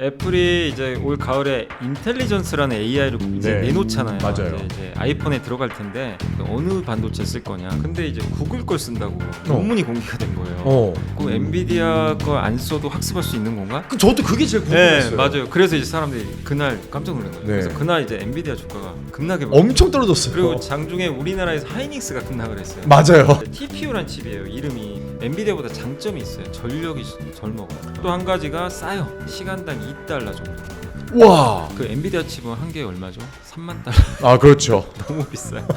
애플이 이제 올 가을에 인텔리전스라는 AI를 이제 네. 내놓잖아요. 맞아요. 이제 아이폰에 들어갈 텐데 어느 반도체 쓸 거냐. 근데 이제 구글 걸 쓴다고 논문이 공개가 된 거예요. 그 엔비디아 거 안 써도 학습할 수 있는 건가? 저도 그게 제일 네, 궁금했어요. 맞아요. 그래서 이제 사람들이 그날 깜짝 놀란 거예요. 네. 그래서 그날 이제 엔비디아 주가가 급락해 버렸어요. 엄청 떨어졌어요. 그리고 장중에 우리나라에서 하이닉스가 급락을 했어요. 맞아요. TPU란 칩이에요. 이름이 엔비디아보다 장점이 있어요. 전력이 덜 먹어요. 또 한 가지가 싸요. 시간당 $2 정도. 와. 그 엔비디아 칩은 한 개에 얼마죠? 3만 달러. 아 그렇죠. 너무 비싸요.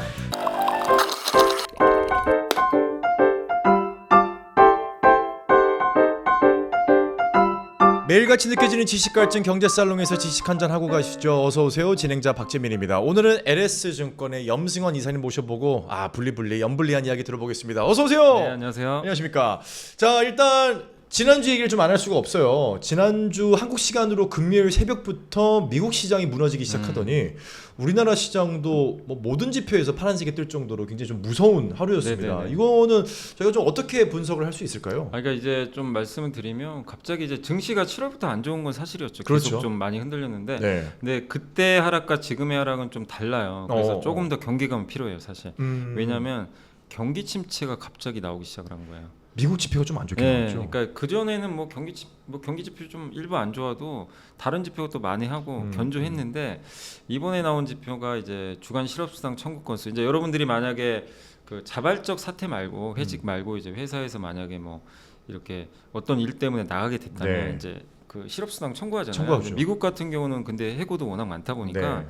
매일같이 느껴지는 지식 갈증 경제 살롱에서 지식 한잔 하고 가시죠. 어서 오세요. 진행자 박재민입니다. 오늘은 LS증권의 염승원 이사님 모셔보고 분리분리 염불리한 이야기 들어보겠습니다. 어서 오세요. 네, 안녕하세요. 안녕하십니까. 자, 일단 지난주 얘기를 좀 안 할 수가 없어요. 지난주 한국 시간으로 금요일 새벽부터 미국 시장이 무너지기 시작하더니 우리나라 시장도 뭐 모든 지표에서 파란색이 뜰 정도로 굉장히 좀 무서운 하루였습니다. 네네네. 이거는 저희가 좀 어떻게 분석을 할 수 있을까요? 그러니까 이제 좀 말씀을 드리면 갑자기 이제 증시가 7월부터 안 좋은 건 사실이었죠. 그렇죠. 계속 좀 많이 흔들렸는데 네. 근데 그때 하락과 지금의 하락은 좀 달라요. 그래서 조금 더 경계감이 필요해요, 사실. 왜냐하면 경기 침체가 갑자기 나오기 시작을 한 거예요. 미국 지표가 좀 안 좋게 네, 나왔죠. 그러니까 그 전에는 뭐 경기 지표 좀 일부 안 좋아도 다른 지표가 또 많이 하고 견조했는데 이번에 나온 지표가 이제 주간 실업수당 청구 건수. 이제 여러분들이 만약에 그 자발적 사퇴 말고 회직 말고 이제 회사에서 만약에 뭐 이렇게 어떤 일 때문에 나가게 됐다면 네. 이제 그 실업수당 청구하잖아요. 청구하죠. 미국 같은 경우는 근데 해고도 워낙 많다 보니까 네.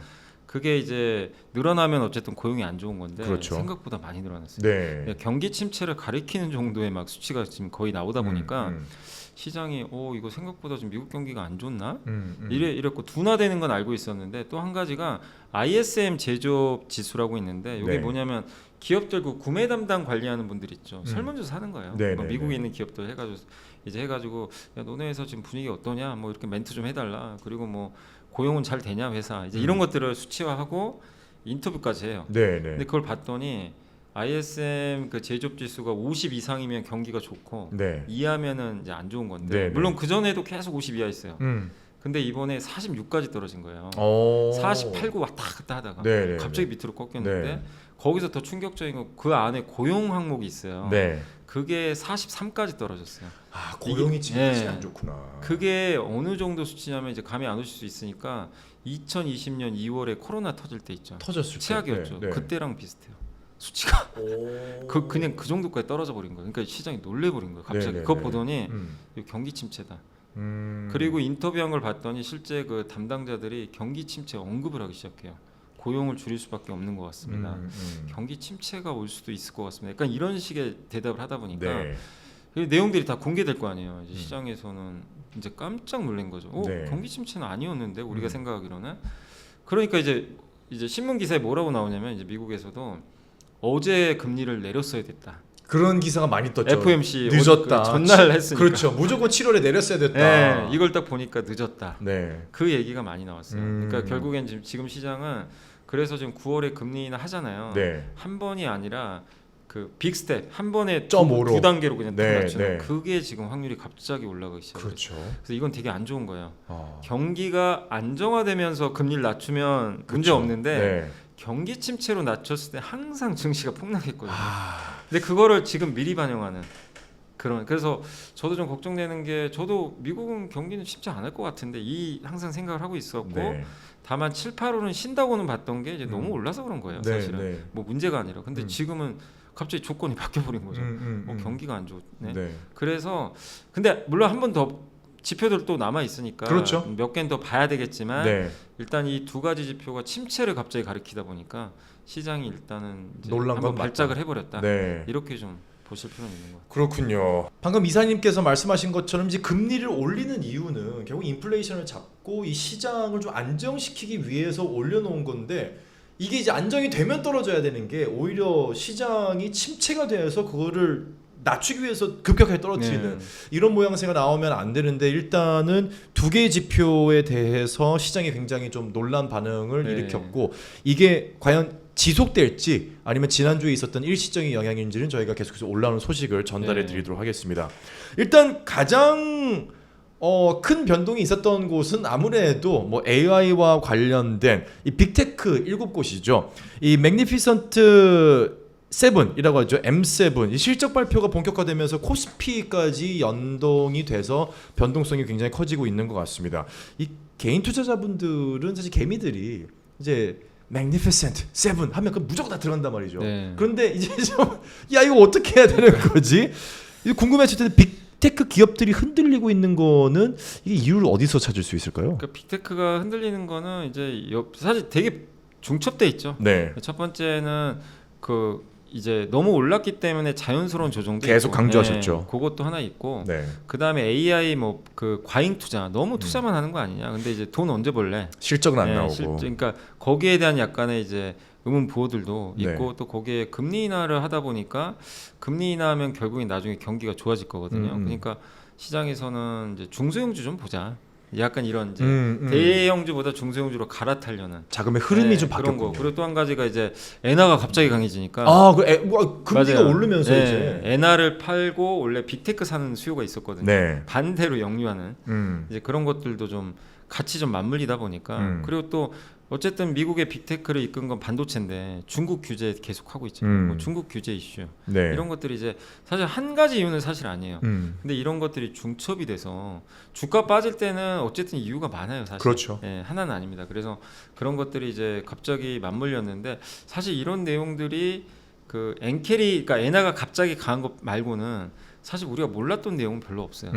그게 이제 늘어나면 어쨌든 고용이 안 좋은 건데 그렇죠. 생각보다 많이 늘어났어요. 네. 경기 침체를 가리키는 정도의 막 수치가 지금 거의 나오다 보니까 음. 시장이 이거 생각보다 좀 미국 경기가 안 좋나? 음. 이랬고 둔화되는 건 알고 있었는데 또 한 가지가 ISM 제조업 지수라고 있는데 이게 네. 뭐냐면 기업들 그 구매 담당 관리하는 분들 있죠. 설문조사 하는 거예요. 네, 뭐 네, 미국에 네. 있는 기업들 해가지고 야 너네 회사 지금 분위기 어떠냐? 뭐 이렇게 멘트 좀 해달라. 그리고 뭐 고용은 잘 되냐 회사 이제 이런 것들을 수치화하고 인터뷰까지 해요. 네, 네. 근데 그걸 봤더니 ISM 그 제조업 지수가 50 이상이면 경기가 좋고 네. 이하면은 이제 안 좋은 건데 네, 네. 물론 그 전에도 계속 50 이하 있어요. 근데 이번에 46까지 떨어진 거예요. 48, 9 왔다 갔다 하다가 네, 네, 갑자기 네. 밑으로 꺾였는데 네. 거기서 더 충격적인 건 그 안에 고용 항목이 있어요. 네. 그게 43까지 떨어졌어요. 고용이 지금 네. 안 좋구나. 그게 어느 정도 수치냐면 이제 감이 안 오실 수 있으니까 2020년 2월에 코로나 터질 때 있죠. 터졌을 때. 최악이었죠. 네, 네. 그때랑 비슷해요. 수치가 오. 그냥 그 정도까지 떨어져 버린 거예요. 그러니까 시장이 놀래버린 거예요. 갑자기 네, 네, 그거 네. 보더니 이거 경기 침체다. 그리고 인터뷰한 걸 봤더니 실제 그 담당자들이 경기 침체 언급을 하기 시작해요. 고용을 줄일 수밖에 없는 것 같습니다. 경기 침체가 올 수도 있을 것 같습니다. 약간 이런 식의 대답을 하다 보니까 네. 그 내용들이 다 공개될 거 아니에요. 이제 시장에서는 이제 깜짝 놀란 거죠. 네. 경기 침체는 아니었는데 우리가 생각하기로는. 그러니까 이제 신문 기사에 뭐라고 나오냐면 이제 미국에서도 어제 금리를 내렸어야 됐다. 그런 기사가 많이 떴죠. FOMC 늦었다. 그 전날 했으니까. 그렇죠. 무조건 7월에 내렸어야 됐다. 네, 이걸 딱 보니까 늦었다. 네. 그 얘기가 많이 나왔어요. 그러니까 결국엔 지금 시장은 그래서 지금 9월에 금리 인하 하잖아요. 네. 한 번이 아니라 그 빅스텝 한 번에 0.5로. 두 단계로 그냥 네, 낮추는 네. 그게 지금 확률이 갑자기 올라가기 시작했어요. 그렇죠. 그래서 이건 되게 안 좋은 거예요. 경기가 안정화되면서 금리를 낮추면 문제 없는데 네. 경기 침체로 낮췄을 때 항상 증시가 폭락했거든요. 근데 그거를 지금 미리 반영하는 그래서 저도 좀 걱정되는 게 저도 미국은 경기는 쉽지 않을 것 같은데 항상 생각을 하고 있었고 네. 다만 7, 8월은 쉰다고는 봤던 게 이제 너무 올라서 그런 거예요. 네, 사실은 네. 뭐 문제가 아니라 근데 지금은 갑자기 조건이 바뀌어버린 거죠. 경기가 안 좋네. 네. 그래서 근데 물론 한 번 더 지표들 또 남아 있으니까 그렇죠. 몇 개는 더 봐야 되겠지만 네. 일단 이 두 가지 지표가 침체를 갑자기 가리키다 보니까 시장이 일단은 이제 놀란 한번 건 발작을 맞다. 해버렸다. 네. 이렇게 좀 보실 필요는 있는 것 같아요. 그렇군요. 방금 이사님께서 말씀하신 것처럼 이제 금리를 올리는 이유는 결국 인플레이션을 잡고 이 시장을 좀 안정시키기 위해서 올려놓은 건데 이게 이제 안정이 되면 떨어져야 되는 게 오히려 시장이 침체가 돼서 그거를 낮추기 위해서 급격하게 떨어뜨리는 이런 모양새가 나오면 안 되는데 일단은 두 개의 지표에 대해서 시장이 굉장히 좀 놀란 반응을 일으켰고 이게 과연 지속될지 아니면 지난주에 있었던 일시적인 영향인지는 저희가 계속해서 올라오는 소식을 전달해 드리도록 하겠습니다. 일단 가장 큰 변동이 있었던 곳은 아무래도 뭐 AI와 관련된 이 빅테크 7곳이죠. 이 맥니피선트 7이라고 하죠. M7 이 실적 발표가 본격화되면서 코스피까지 연동이 돼서 변동성이 굉장히 커지고 있는 것 같습니다. 이 개인 투자자분들은 사실 개미들이 이제 Magnificent 7 하면 그 무조건 다 들어간단 말이죠. 네. 그런데 이제 좀 야 이거 어떻게 해야 되는 거지? 이거 궁금해질 텐데 빅테크 기업들이 흔들리고 있는 거는 이게 이유를 어디서 찾을 수 있을까요? 그러니까 빅테크가 흔들리는 거는 이제 사실 되게 중첩돼 있죠. 네. 첫 번째는 그 이제 너무 올랐기 때문에 자연스러운 조정도 계속 있고, 강조하셨죠. 네, 그것도 하나 있고 네. 그다음에 AI 뭐 그 과잉 투자 너무 투자만 하는 거 아니냐. 근데 이제 돈 언제 벌래? 실적은 안 네, 나오고. 그러니까 거기에 대한 약간의 이제 의문 보호들도 네. 있고 또 거기에 금리 인하를 하다 보니까 금리 인하하면 결국엔 나중에 경기가 좋아질 거거든요. 그러니까 시장에서는 이제 중소형주 좀 보자. 약간 이런 이제 대형주보다 중소형주로 갈아타려는 자금의 흐름이 네, 좀 그런 바뀌었군요. 거. 그리고 또 한 가지가 이제 엔화가 갑자기 강해지니까 금리가 맞아요. 오르면서 네, 이제. 엔화를 팔고 원래 빅테크 사는 수요가 있었거든요. 네. 반대로 역류하는 음. 이제 그런 것들도 좀 같이 좀 맞물리다 보니까 그리고 또 어쨌든 미국의 빅테크를 이끈 건 반도체인데 중국 규제 계속 하고 있잖아요. 뭐 중국 규제 이슈 네. 이런 것들이 이제 사실 한 가지 이유는 사실 아니에요. 음. 근데 이런 것들이 중첩이 돼서 주가 빠질 때는 어쨌든 이유가 많아요, 사실. 그렇죠. 예, 하나는 아닙니다. 그래서 그런 것들이 이제 갑자기 맞물렸는데 사실 이런 내용들이 그 엔캐리, 그러니까 엔화가 갑자기 강한 것 말고는 사실 우리가 몰랐던 내용은 별로 없어요.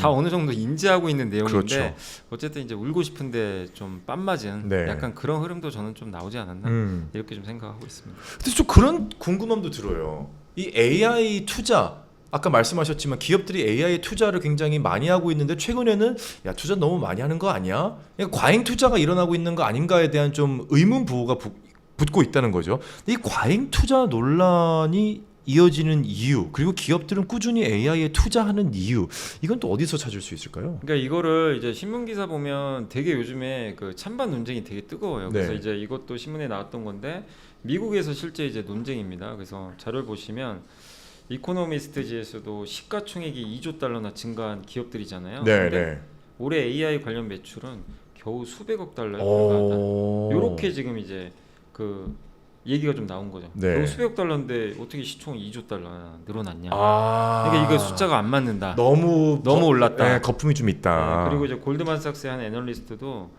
다 어느 정도 인지하고 있는 내용인데 그렇죠. 어쨌든 이제 울고 싶은데 좀 빤맞은 네. 약간 그런 흐름도 저는 좀 나오지 않았나 이렇게 좀 생각하고 있습니다. 근데 좀 그런 궁금함도 들어요. 이 AI 투자 아까 말씀하셨지만 기업들이 AI 투자를 굉장히 많이 하고 있는데 최근에는 야 투자 너무 많이 하는 거 아니야? 그냥 과잉 투자가 일어나고 있는 거 아닌가에 대한 좀 의문 부호가 붙고 있다는 거죠. 이 과잉 투자 논란이 이어지는 이유 그리고 기업들은 꾸준히 AI에 투자하는 이유 이건 또 어디서 찾을 수 있을까요? 그러니까 이거를 이제 신문 기사 보면 되게 요즘에 그 찬반 논쟁이 되게 뜨거워요. 그래서 네. 이제 이것도 신문에 나왔던 건데 미국에서 실제 이제 논쟁입니다. 그래서 자료를 보시면 이코노미스트지에서도 시가총액이 2조 달러나 증가한 기업들이잖아요. 네, 근데 네. 올해 AI 관련 매출은 겨우 수백억 달러에 불과하다. 이렇게 지금 이제 그 얘기가 좀 나온 거죠. 네. 겨우 수백억 달러인데 어떻게 시총이 2조 달러나 늘어났냐. 아. 그러니까 이거 숫자가 안 맞는다. 너무 올랐다. 네, 거품이 좀 있다. 네, 그리고 이제 골드만삭스의 한 애널리스트도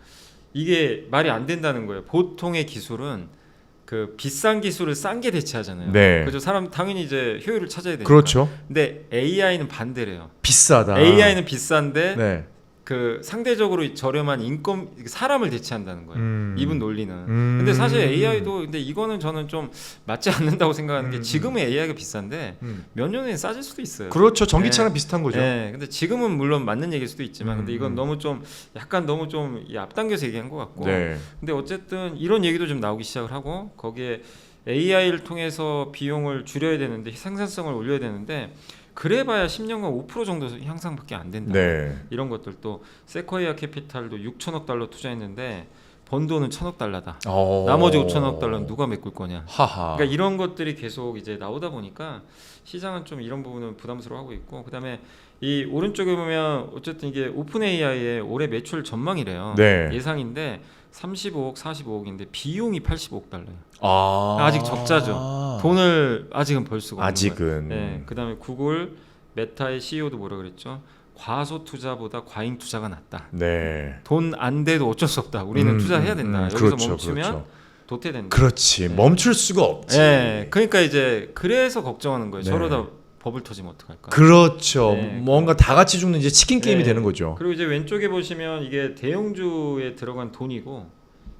이게 말이 안 된다는 거예요. 보통의 기술은 그 비싼 기술을 싼 게 대체하잖아요. 네. 그죠? 사람 당연히 이제 효율을 찾아야 되니까. 그렇죠. 근데 AI는 반대래요. 비싸다. AI는 비싼데 네. 그 상대적으로 저렴한 인건 사람을 대체한다는 거예요. 이분 논리는. 근데 사실 AI도 근데 이거는 저는 좀 맞지 않는다고 생각하는 게 지금은 AI가 비싼데 몇 년 후엔 싸질 수도 있어요. 그렇죠. 전기차랑 네. 비슷한 거죠. 네, 근데 지금은 물론 맞는 얘기일 수도 있지만, 근데 이건 너무 좀 약간 너무 좀 앞당겨서 얘기한 것 같고. 네. 근데 어쨌든 이런 얘기도 좀 나오기 시작을 하고 거기에 AI를 통해서 비용을 줄여야 되는데 생산성을 올려야 되는데 그래봐야 10년간 5% 정도 향상밖에 안 된다. 네. 이런 것들도 세코이아 캐피탈도 6천억 달러 투자했는데 번 돈은 1,000억 달러다. 나머지 5천억 달러는 누가 메꿀 거냐. 하하. 그러니까 이런 것들이 계속 이제 나오다 보니까 시장은 좀 이런 부분은 부담스러워하고 있고 그다음에 이 오른쪽에 보면 어쨌든 이게 오픈 AI의 올해 매출 전망이래요. 네. 예상인데 35억, 45억인데 비용이 85억 달러예요. 아. 아직 적자죠. 돈을 아직은 벌 수가 없는 거예요. 아직은. 네. 그다음에 구글, 메타의 CEO도 뭐라 그랬죠? 과소 투자보다 과잉 투자가 낫다. 네. 돈 안 돼도 어쩔 수 없다. 우리는 투자해야 된다. 여기서 그렇죠, 멈추면 그렇죠. 도태된다. 그렇지. 네. 멈출 수가 없지. 네. 그러니까 이제 그래서 걱정하는 거예요. 네. 저러다 버블 터지면 어떡할까? 그렇죠. 네. 뭔가 다 같이 죽는 이제 치킨 게임이 네. 되는 거죠. 그리고 이제 왼쪽에 보시면 이게 대형주에 들어간 돈이고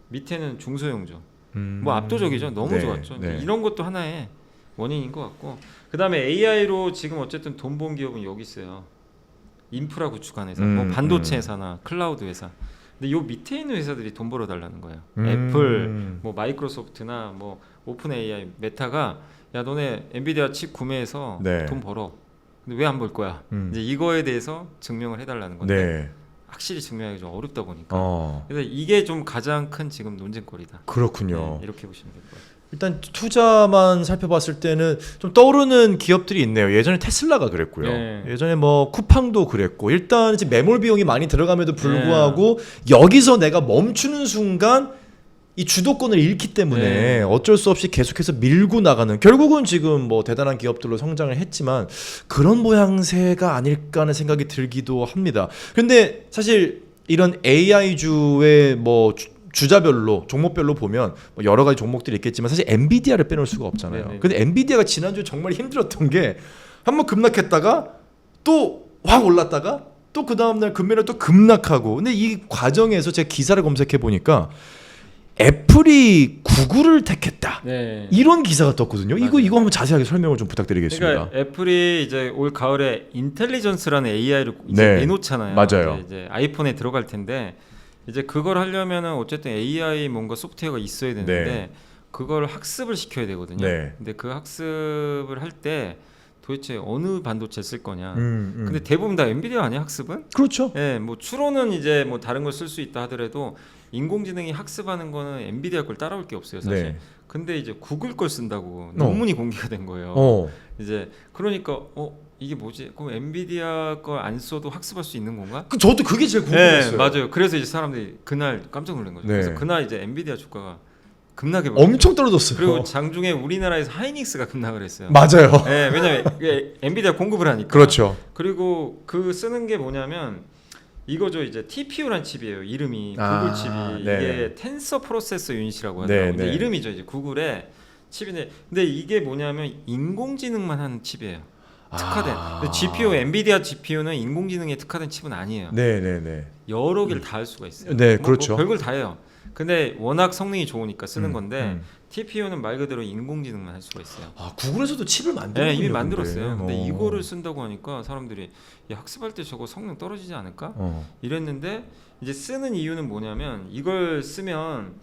밑에는 중소형주. 뭐 압도적이죠. 너무 네, 좋았죠. 네. 이런 것도 하나의 원인인 것 같고 그다음에 AI로 지금 어쨌든 돈 번 기업은 여기 있어요. 인프라 구축한 회사, 뭐 반도체 회사나 클라우드 회사. 근데 요 밑에 있는 회사들이 돈 벌어 달라는 거예요. 애플, 뭐 마이크로소프트나 뭐 오픈 AI, 메타가 야 너네 엔비디아 칩 구매해서 네. 돈 벌어. 근데 왜 안 벌 거야? 이제 이거에 대해서 증명을 해달라는 건데 네. 확실히 증명하기 좀 어렵다 보니까. 그래서 이게 좀 가장 큰 지금 논쟁거리다. 그렇군요. 네, 이렇게 보시면 될 것 같아요. 일단 투자만 살펴봤을 때는 좀 떠오르는 기업들이 있네요. 예전에 테슬라가 그랬고요. 네. 예전에 뭐 쿠팡도 그랬고 일단 이제 매몰 비용이 많이 들어감에도 불구하고 여기서 내가 멈추는 순간 이 주도권을 잃기 때문에 어쩔 수 없이 계속해서 밀고 나가는 결국은 지금 뭐 대단한 기업들로 성장을 했지만 그런 모양새가 아닐까 하는 생각이 들기도 합니다. 근데 사실 이런 AI주의 뭐 주자별로 종목별로 보면 뭐 여러 가지 종목들이 있겠지만 사실 엔비디아를 빼놓을 수가 없잖아요. 네네. 근데 엔비디아가 지난주에 정말 힘들었던 게 한번 급락했다가 또 확 올랐다가 또 그 다음날 금요일에 또 급락하고 근데 이 과정에서 제가 기사를 검색해 보니까 애플이 구글을 택했다. 네. 이런 기사가 떴거든요. 맞아요. 이거 한번 자세하게 설명을 좀 부탁드리겠습니다. 그러니까 애플이 이제 올 가을에 인텔리전스라는 AI를 이제 네. 내놓잖아요. 맞아요. 이제 아이폰에 들어갈 텐데 이제 그걸 하려면은 어쨌든 AI 뭔가 소프트웨어가 있어야 되는데 네. 그걸 학습을 시켜야 되거든요. 네. 근데 그 학습을 할 때 도대체 어느 반도체 쓸 거냐. 근데 근데 대부분 다 엔비디아 아니야 학습은? 그렇죠. 예, 뭐 추론은 이제 뭐 다른 걸 쓸 수 있다 하더라도 인공지능이 학습하는 거는 엔비디아 걸 따라올 게 없어요 사실. 네. 근데 이제 구글 걸 쓴다고 논문이 공개가 된 거예요. 이제 그러니까 이게 뭐지? 그럼 엔비디아 걸 안 써도 학습할 수 있는 건가? 저도 그게 제일 궁금했어요. 네, 맞아요. 그래서 이제 사람들이 그날 깜짝 놀란 거죠. 네. 그래서 그날 이제 엔비디아 주가가 급락해 버렸어요. 엄청 떨어졌어요. 그리고 장중에 우리나라에서 하이닉스가 급락을 했어요. 맞아요. 네, 왜냐면 이게 엔비디아 공급을 하니까. 그렇죠. 그리고 그 쓰는 게 뭐냐면 이거죠. 이제 TPU란 칩이에요. 이름이 구글 칩이 네. 이게 텐서 프로세서 유닛이라고 네, 하더라고요. 네. 이름이죠. 이제 구글의 칩인데 근데 이게 뭐냐면 인공지능만 하는 칩이에요. 특화된. 근데 GPU 엔비디아 GPU는 인공지능에 특화된 칩은 아니에요. 네네네. 여러 개를 다 할 수가 있어요. 네, 뭐 그렇죠. 별걸 다 해요. 근데 워낙 성능이 좋으니까 쓰는 건데 음. TPU는 말 그대로 인공지능만 할 수가 있어요. 아 구글에서도 칩을 만들었군요. 네, 이미 만들었어요. 근데 어. 이거를 쓴다고 하니까 사람들이 야, 학습할 때 저거 성능 떨어지지 않을까? 이랬는데 이제 쓰는 이유는 뭐냐면 이걸 쓰면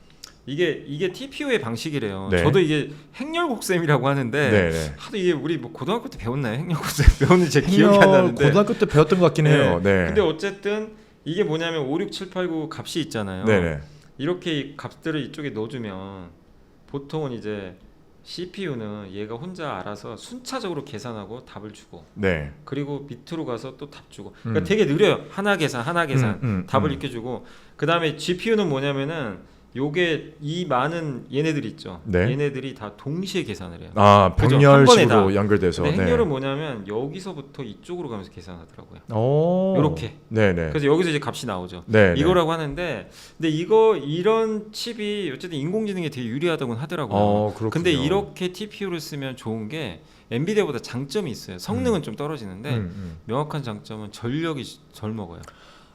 이게 TPU의 방식이래요. 네. 저도 이게 행렬곡셈이라고 하는데 네네. 하도 이게 우리 뭐 고등학교 때 배웠나요? 행렬곡셈 배웠는지 제 기억이 안 나는데. 고등학교 때 배웠던 것 같긴 해요. 네. 근데 어쨌든 이게 뭐냐면 5, 6, 7, 8, 9 값이 있잖아요. 네네. 이렇게 이 값들을 이쪽에 넣어주면 보통은 이제 CPU는 얘가 혼자 알아서 순차적으로 계산하고 답을 주고 네. 그리고 밑으로 가서 또 답 주고 그러니까 되게 느려요. 하나 계산 답을 이렇게 주고 그 다음에 GPU는 뭐냐면은 요게 이 많은 얘네들 있죠. 네. 얘네들이 다 동시에 계산을 해요. 아 그죠? 한 번에 병렬식으로 다. 연결돼서. 근데 행렬은 뭐냐면 여기서부터 이쪽으로 가면서 계산하더라고요. 오. 요렇게. 네네. 그래서 여기서 이제 값이 나오죠. 네. 이거라고 하는데 근데 이런 칩이 어쨌든 인공지능에 되게 유리하다고는 하더라고요. 그렇군요. 근데 이렇게 TPU를 쓰면 좋은 게 엔비디아보다 장점이 있어요. 성능은 좀 떨어지는데 명확한 장점은 전력이 덜 먹어요.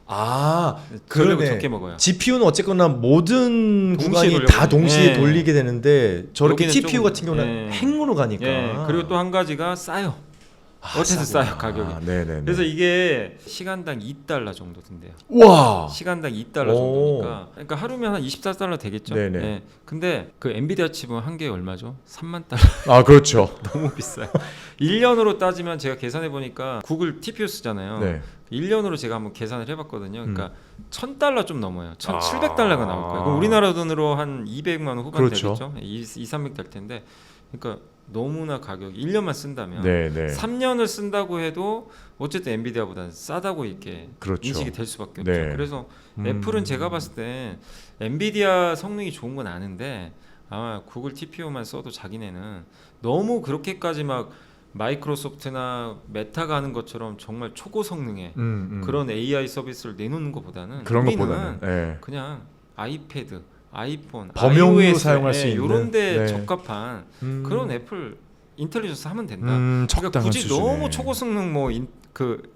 전력을 그러네. 적게 먹어요. GPU는 어쨌거나 모든 동시에 구간이 돌려버리네. 다 동시에 네. 돌리게 되는데 저렇게 여기는 TPU 조금, 같은 경우는 네. 행으로 가니까. 예, 그리고 또 한 가지가 싸요. 어쨌든 싸요 가격이. 네네네. 그래서 이게 시간당 $2 정도 든대요. 와. 시간당 $2 오. 정도니까 그러니까 하루면 한 $24 되겠죠. 네네. 예. 근데 그 엔비디아 칩은 한 개에 얼마죠? $30,000. 아 그렇죠. 너무 비싸요. 1년으로 따지면 제가 계산해 보니까 구글 TPU 쓰잖아요. 네. 1년으로 제가 한번 계산을 해봤거든요. 그러니까 $1,000 좀 넘어요. $1,700가 나올 거예요. 그럼 우리나라 돈으로 한 200만 원 후반 그렇죠. 되겠죠. 200~300 될 텐데, 그러니까 너무나 가격이 1년만 쓴다면 네네. 3년을 쓴다고 해도 어쨌든 엔비디아보다는 싸다고 이렇게 그렇죠. 인식이 될 수밖에 없죠. 네. 그래서 애플은 제가 봤을 때 엔비디아 성능이 좋은 건 아는데 아마 구글 TPU만 써도 자기네는 너무 그렇게까지 막 마이크로소프트나 메타가 하는 것처럼 정말 초고 성능의 그런 AI 서비스를 내놓는 것보다는 그런 우리는 것보다는 네. 그냥 아이패드, 아이폰, 범용으로 iOS, 사용할 수 있는 이런데 네. 적합한 그런 애플 인텔리전스 하면 된다. 적당한 그러니까 굳이 수준에. 너무 초고 성능 그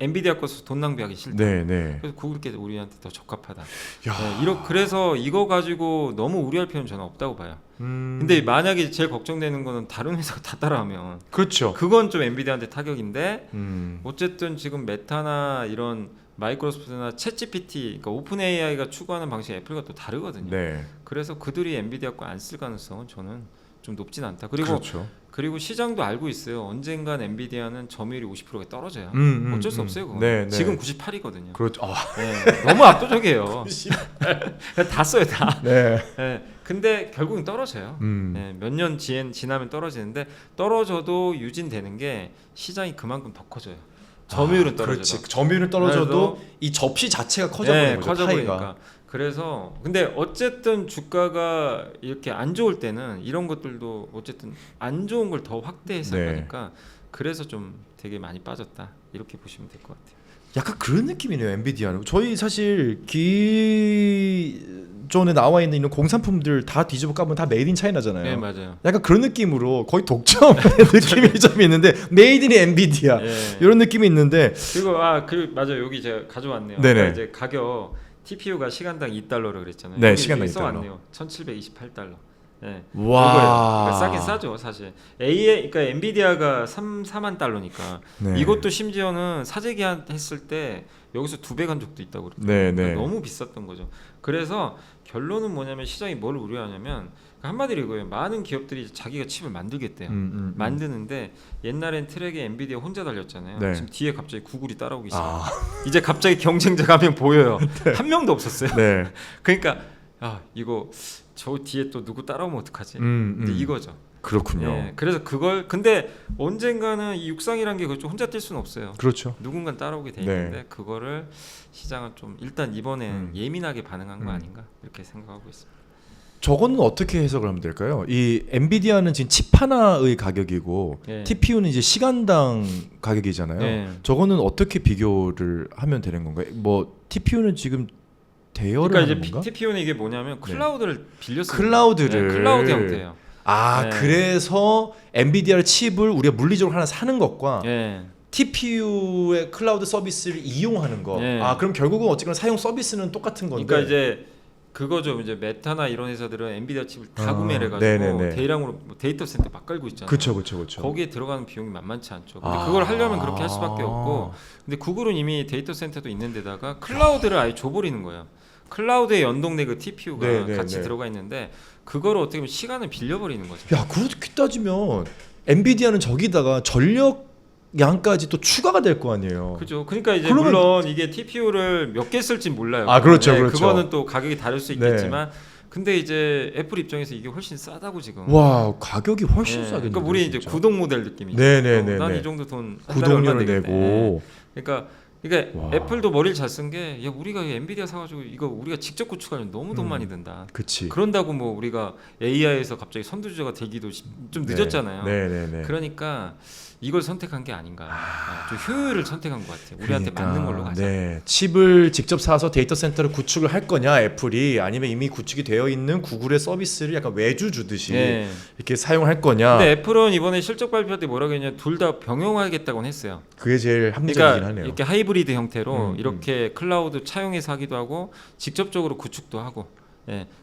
엔비디아 거서 돈 낭비하기 싫다. 네네. 그래서 구글께 우리한테 더 적합하다. 야. 그래서 이거 가지고 너무 우려할 필요는 저는 없다고 봐요. 근데 만약에 제일 걱정되는 거는 다른 회사가 다 따라하면 그렇죠. 그건 좀 엔비디아한테 타격인데 음. 어쨌든 지금 메타나 이런 마이크로소프트나 챗GPT, 그러니까 오픈 AI가 추구하는 방식이 애플과 또 다르거든요. 네. 그래서 그들이 엔비디아 거 안 쓸 가능성은 저는 좀 높진 않다. 그리고 그렇죠. 시장도 알고 있어요. 언젠간 엔비디아는 점유율이 50%가 떨어져요. 어쩔 수 없어요. 그건. 네, 네. 지금 98이거든요. 그렇죠. 네, 너무 압도적이에요. 다 써요 다. 네. 네, 근데 결국은 떨어져요. 네, 몇 년 지나면 떨어지는데 떨어져도 유진되는 게 시장이 그만큼 더 커져요. 점유율은 떨어져도. 그렇지. 점유율은 떨어져도 이 접시 자체가 커져버리는 거죠. 커져버리니까. 파이가. 그래서 근데 어쨌든 주가가 이렇게 안 좋을 때는 이런 것들도 어쨌든 안 좋은 걸 더 확대해서 네. 하니까 그래서 좀 되게 많이 빠졌다 이렇게 보시면 될 것 같아요. 약간 그런 느낌이네요. 엔비디아는. 저희 사실 기존에 나와 있는 이런 공산품들 다 뒤집어 까면 다 메이드 인 차이나잖아요. 네 맞아요. 약간 그런 느낌으로 거의 독점 느낌이 좀 있는데 메이드 인 엔비디아 이런 느낌이 있는데 그리고 맞아요. 여기 제가 가져왔네요. 네네. 그러니까 이제 가격 TPU가 시간당 2달러로 그랬잖아요. 네, 여기 시간당 써왔네요. 1,728달러. 네. 와. 그러니까 싸긴 싸죠, 사실. 그러니까 엔비디아가 4만 달러니까 네. 이것도 심지어는 사재 계약했을 때 여기서 2배 간 적도 있다고 그러더라고요. 네, 그러니까 네. 너무 비쌌던 거죠. 그래서 결론은 뭐냐면 시장이 뭘 우려하냐면 한마디로 이거예요. 많은 기업들이 자기가 칩을 만들겠대요. 만드는데 옛날엔 트랙에 엔비디아 혼자 달렸잖아요. 네. 지금 뒤에 갑자기 구글이 따라오기 시작. 이제 갑자기 경쟁자가 한 명 보여요. 한 명도 없었어요. 네. 그러니까 이거 저 뒤에 또 누구 따라오면 어떡하지? 이제 이거죠. 그렇군요. 예, 그래서 근데 언젠가는 이 육상이란 게 그렇죠. 혼자 뛸 수는 없어요. 그렇죠. 누군가 따라오게 돼 있는데 그거를 시장은 좀 일단 이번엔 예민하게 반응한 거 아닌가 이렇게 생각하고 있습니다. 저거는 어떻게 해석을 하면 될까요? 이 엔비디아는 지금 칩 하나의 가격이고 예. TPU는 이제 시간당 가격이잖아요. 예. 저거는 어떻게 비교를 하면 되는 건가요? 뭐 TPU는 지금 대여를 그러니까 하는 이제 건가? TPU는 이게 뭐냐면 클라우드를 빌렸어요. 클라우드를. 클라우드 형태예요. 네. 그래서 엔비디아 칩을 우리가 물리적으로 하나 사는 것과 예. TPU의 클라우드 서비스를 이용하는 거. 예. 그럼 결국은 어쨌거나 사용 서비스는 똑같은 건데. 그러니까 이제 그거죠. 이제 메타나 이런 회사들은 엔비디아 칩을 다 구매를 해가지고 네네네. 대량으로 데이터 센터 막 깔고 있잖아요. 그렇죠. 거기에 들어가는 비용이 만만치 않죠. 근데 그걸 하려면 그렇게 할 수밖에 없고, 근데 구글은 이미 데이터 센터도 있는 데다가 클라우드를 아예 줘버리는 거예요. 클라우드에 연동된 그 TPU가 네네네. 같이 들어가 있는데 그거를 어떻게 보면 시간을 빌려버리는 거죠. 야, 그렇게 따지면 엔비디아는 저기다가 전력 양까지 또 추가가 될 거 아니에요. 그죠. 그러니까 이제 그러면- 물론 이게 TPU를 몇 개 쓸지 몰라요. 그렇죠, 네, 그렇죠. 그거는 또 가격이 다를 수 있겠지만, 근데 이제 애플 입장에서 이게 훨씬 싸다고 지금. 와, 가격이 훨씬 네, 싸겠네요. 그러니까 우리 이제 구독 모델 느낌이죠. 네네네네. 난 이 정도 돈 한 달에 얼마 구독료를 내겠네. 내고. 그러니까 와. 애플도 머리를 잘 쓴 게 야 우리가 엔비디아 사가지고 이거 우리가 직접 구축하면 너무 돈 많이 든다. 그치. 그런다고 뭐 우리가 AI에서 갑자기 선두주자가 되기도 좀 늦었잖아요. 네네네. 그러니까 이걸 선택한 게 아닌가. 좀 효율을 선택한 것 같아요. 우리한테 맞는 걸로 가자. 네. 칩을 직접 사서 데이터 센터를 구축을 할 거냐 애플이, 아니면 이미 구축이 되어 있는 구글의 서비스를 약간 외주 주듯이 네. 이렇게 사용할 거냐. 근데 애플은 이번에 실적 발표 때 뭐라고 했냐, 둘 다 병용하겠다고는 했어요. 그게 제일 합리적이긴 그러니까 하네요. 이렇게 하이브리드 형태로 이렇게 클라우드 차용해서 하기도 하고 직접적으로 구축도 하고,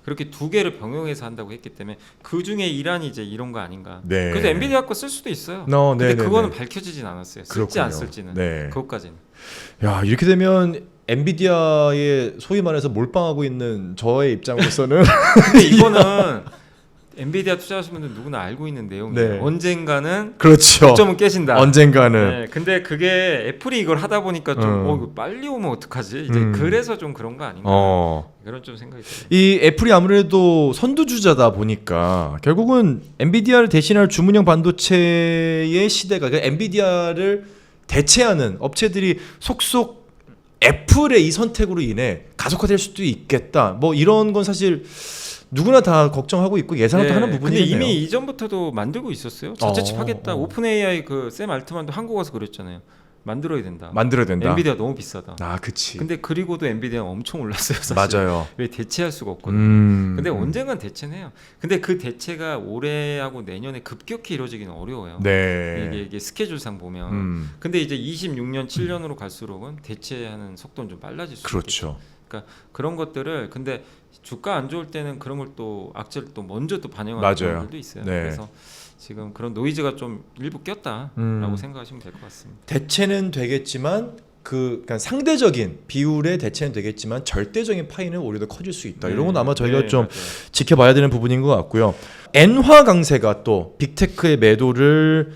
그렇게 두 개를 병용해서 한다고 했기 때문에 그 중에 일환이 이제 이런 거 아닌가. 네. 그래서 엔비디아 거 쓸 수도 있어요. No, 근데 네네네. 그거는 밝혀지진 않았어요. 쓸지 그렇군요. 안 쓸지는. 네. 그것까지는. 야, 이렇게 되면 엔비디아의 소위 말해서 몰빵하고 있는 저의 입장으로서는 근데 이거는 엔비디아 투자하시는 분들 누구나 알고 있는 내용이에요. 네. 언젠가는 그렇죠. 고점은 깨진다. 언젠가는. 네, 근데 그게 애플이 이걸 하다 보니까 좀 이거 빨리 오면 어떡하지? 이제 그래서 좀 그런 거 아닌가? 그런 좀 생각이 들어요. 이 애플이 아무래도 선두주자다 보니까 결국은 엔비디아를 대신할 주문형 반도체의 시대가, 그러니까 엔비디아를 대체하는 업체들이 속속 애플의 이 선택으로 인해 가속화될 수도 있겠다. 뭐 이런 건 사실 누구나 다 걱정하고 있고 예상도 하는 근데 부분이네요. 이미 이전부터도 만들고 있었어요. 자체칩 하겠다. 오픈 AI 그 샘 알트만도 한국 와서 그랬잖아요. 만들어야 된다. 만들어야 된다. 엔비디아 너무 비싸다. 그치. 근데 그리고도 엔비디아는 엄청 올랐어요. 사실. 맞아요. 왜 대체할 수가 없거든요. 근데 음. 언젠간 대체는 해요. 근데 그 대체가 올해하고 내년에 급격히 이루어지기는 어려워요. 네. 이게 스케줄상 보면. 근데 이제 26년, 7년으로 갈수록은 대체하는 속도는 좀 빨라질 수 있겠죠. 그렇죠. 그러니까 그런 것들을, 근데 주가 안 좋을 때는 그런 걸 또 악재를 또 먼저 또 반영하는 맞아요. 분들도 있어요. 네. 그래서 지금 그런 노이즈가 좀 일부 꼈다라고 생각하시면 될 것 같습니다. 대체는 되겠지만 그러니까 상대적인 비율의 대체는 되겠지만 절대적인 파이는 오히려 더 커질 수 있다. 이런 건 아마 저희가 좀 맞아요. 지켜봐야 되는 부분인 것 같고요. 엔화 강세가 또 빅테크의 매도를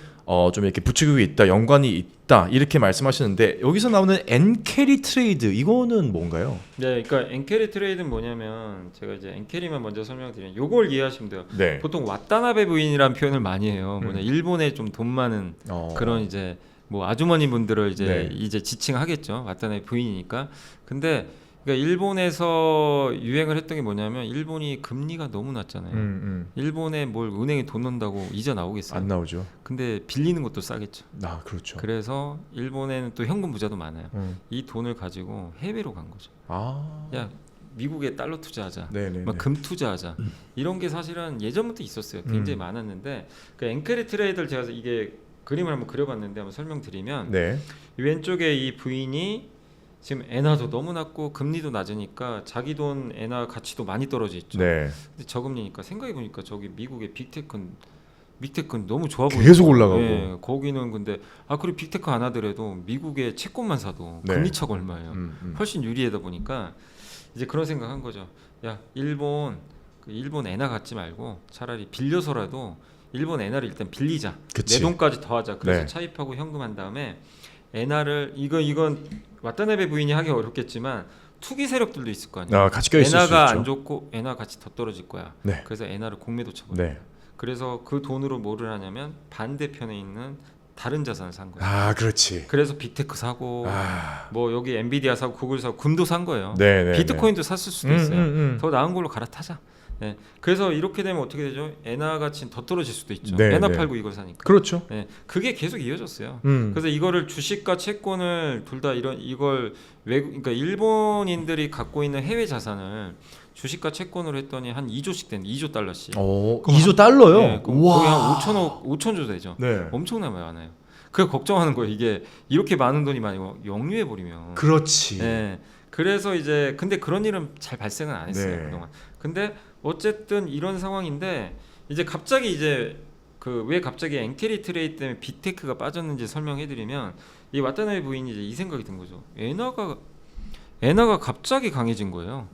좀 이렇게 부추기고 있다, 연관이 있다 이렇게 말씀하시는데 여기서 나오는 엔캐리 트레이드 이거는 뭔가요? 네, 그러니까 엔캐리 트레이드는 뭐냐면 제가 이제 엔캐리만 먼저 설명드리면 요걸 이해하시면 돼요. 네. 보통 왓다나베 부인이라는 표현을 많이 해요. 뭐냐 일본에 좀 돈 많은 그런 이제 뭐 아주머니 분들을 이제 네. 이제 지칭하겠죠. 왓다나베 부인이니까. 근데 그러니까 일본에서 유행을 했던 게 뭐냐면 일본이 금리가 너무 낮잖아요. 일본에 뭘 은행에 돈 넣는다고 이자 나오겠어요. 안 나오죠. 근데 빌리는 것도 싸겠죠. 아 그렇죠. 그래서 일본에는 또 현금 부자도 많아요. 이 돈을 가지고 해외로 간 거죠. 아. 야 미국에 달러 투자하자, 네네. 막 금 투자하자 이런 게 사실은 예전부터 있었어요. 굉장히 많았는데 그 엔캐리 트레이드를 제가 이게 그림을 한번 그려봤는데 한번 설명드리면 네. 왼쪽에 이 부인이 지금 엔화도 너무 낮고 금리도 낮으니까 자기 돈 엔화 가치도 많이 떨어져 있죠. 네. 근데 저금리니까 생각해 보니까 저기 미국의 빅테크는 너무 좋아 보여요. 계속 올라가고. 예, 거기는 근데 그리고 빅테크 안 하더라도 미국의 채권만 사도 네. 금리차가 얼마예요. 음. 훨씬 유리하다 보니까 이제 그런 생각한 거죠. 야 일본 엔화 갖지 말고 차라리 빌려서라도 일본 엔화를 일단 빌리자. 그치. 내 돈까지 더하자. 그래서 네. 차입하고 현금한 다음에 엔화를 이건 왓다나베 부인이 하기 어렵겠지만 투기 세력들도 있을 거 아니에요. 같이 껴있을 수 엔화가 있죠. 안 좋고 엔화 가치 더 떨어질 거야. 네. 그래서 엔화를 공매도 쳐버려. 네. 그래서 그 돈으로 뭐를 하냐면 반대편에 있는 다른 자산을 산 거예요. 아 그렇지. 그래서 빅테크 사고 뭐 여기 엔비디아 사고 구글 사고 금도 산 거예요. 네네. 비트코인도 샀을 수도 있어요. 더 나은 걸로 갈아타자. 네. 그래서 이렇게 되면 어떻게 되죠? 엔화 가치는 더 떨어질 수도 있죠. 네, 엔화 네. 팔고 이걸 사니까. 그렇죠. 네. 그게 계속 이어졌어요. 음. 그래서 이거를 주식과 채권을 둘 다 이걸 그러니까 일본인들이 갖고 있는 해외 자산을 주식과 채권으로 했더니 한 2조씩 된 2조 달러씩. 2조 달러요? 네, 그럼 거의 한 5천조 되죠. 네. 엄청나게 많아요. 그 걱정하는 거예요. 이게 이렇게 많은 돈이 많이 영유해 버리면. 그렇지. 네. 그래서 이제 근데 그런 일은 잘 발생은 안 했어요 네. 그동안. 근데 어쨌든 이런 상황인데 이제 갑자기 이제 왜 갑자기 엔캐리 트레이드 때문에 빅테크가 빠졌는지 설명해드리면 이 왓다나베 부인이 이제 이 생각이 든 거죠. 엔화가 갑자기 강해진 거예요.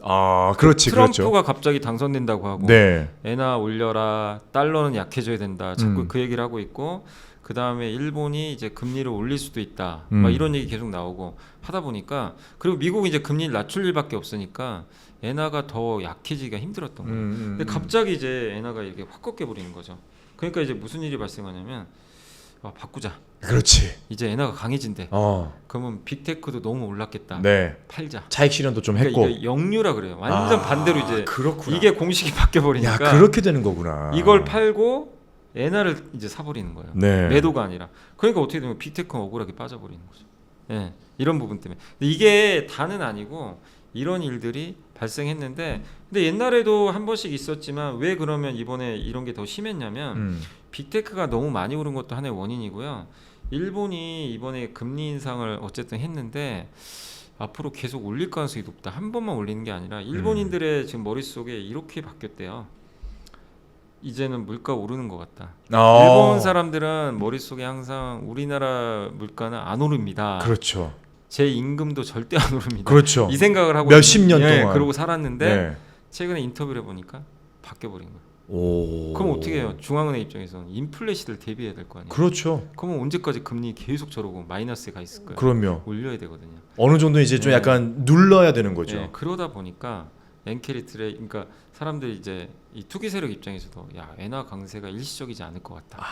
그렇지. 트럼프가 그렇죠. 갑자기 당선된다고 하고 네. 엔화 올려라, 달러는 약해져야 된다. 자꾸 음. 그 얘기를 하고 있고 그 다음에 일본이 이제 금리를 올릴 수도 있다. 음. 막 이런 얘기 계속 나오고 하다 보니까 그리고 미국이 이제 금리를 낮출 일밖에 없으니까 엔화가 더 약해지기가 힘들었던 거예요. 근데 갑자기 이제 엔화가 이렇게 확 꺾여 버리는 거죠. 그러니까 이제 무슨 일이 발생하냐면 바꾸자. 그렇지. 이제 엔화가 강해진대. 그러면 빅테크도 너무 올랐겠다. 네. 팔자. 차익 실현도 좀 했고. 그러니까 이게 역류라 그래요. 완전 반대로 이제 그렇구나. 이게 공식이 바뀌어 버리니까 야 그렇게 되는 거구나. 이걸 팔고 엔화를 이제 사버리는 거예요. 네. 매도가 아니라. 그러니까 어떻게 되면 빅테크는 억울하게 빠져버리는 거죠. 예, 이런 부분 때문에. 근데 이게 다는 아니고 이런 일들이 발생했는데, 근데 옛날에도 한 번씩 있었지만 왜 그러면 이번에 이런 게 더 심했냐면 빅테크가 너무 많이 오른 것도 하나의 원인이고요. 일본이 이번에 금리 인상을 어쨌든 했는데 앞으로 계속 올릴 가능성이 높다. 한 번만 올리는 게 아니라 일본인들의 지금 머릿속에 이렇게 바뀌었대요. 이제는 물가 오르는 것 같다. 일본 사람들은 머릿속에 항상 우리나라 물가는 안 오릅니다. 그렇죠. 제 임금도 절대 안 오릅니다. 그렇죠. 이 생각을 하고 몇십 년 동안. 그러고 살았는데 네. 최근에 인터뷰를 해보니까 바뀌어버린 거예요. 오. 그럼 어떻게 해요? 중앙은행 입장에서는 인플레이션을 대비해야 될 거 아니에요. 그렇죠. 그러면 언제까지 금리 계속 저러고 마이너스에 가 있을 거예요. 그럼요. 올려야 되거든요. 어느 정도 이제 좀 네. 약간 눌러야 되는 거죠. 네, 그러다 보니까 엔캐리 트레이, 그러니까 사람들이 이제 이 투기 세력 입장에서도 야 엔화 강세가 일시적이지 않을 것 같다.